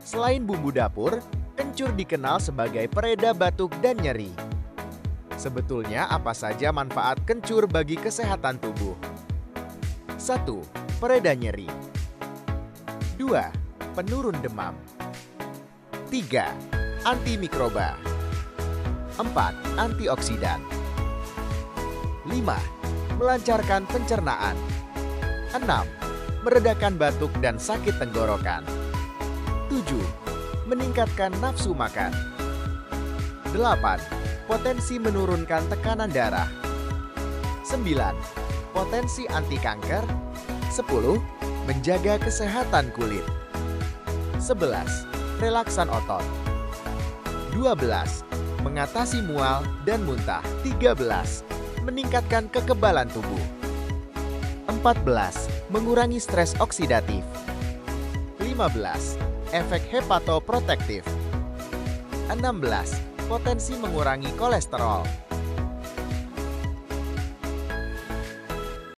Selain bumbu dapur, kencur dikenal sebagai pereda batuk dan nyeri. Sebetulnya apa saja manfaat kencur bagi kesehatan tubuh? 1. Pereda nyeri. 2. Penurun demam. 3. Antimikroba. 4. Antioksidan. 5. Melancarkan pencernaan. 6. Meredakan batuk dan sakit tenggorokan. 7. Meningkatkan nafsu makan. 8. Potensi menurunkan tekanan darah. 9. Potensi anti kanker. 10. Menjaga kesehatan kulit. 11. Relaksan otot. 12. Mengatasi mual dan muntah. 13. Meningkatkan kekebalan tubuh. 14. Mengurangi stres oksidatif. 15. Efek hepatoprotektif. 16. Potensi mengurangi kolesterol.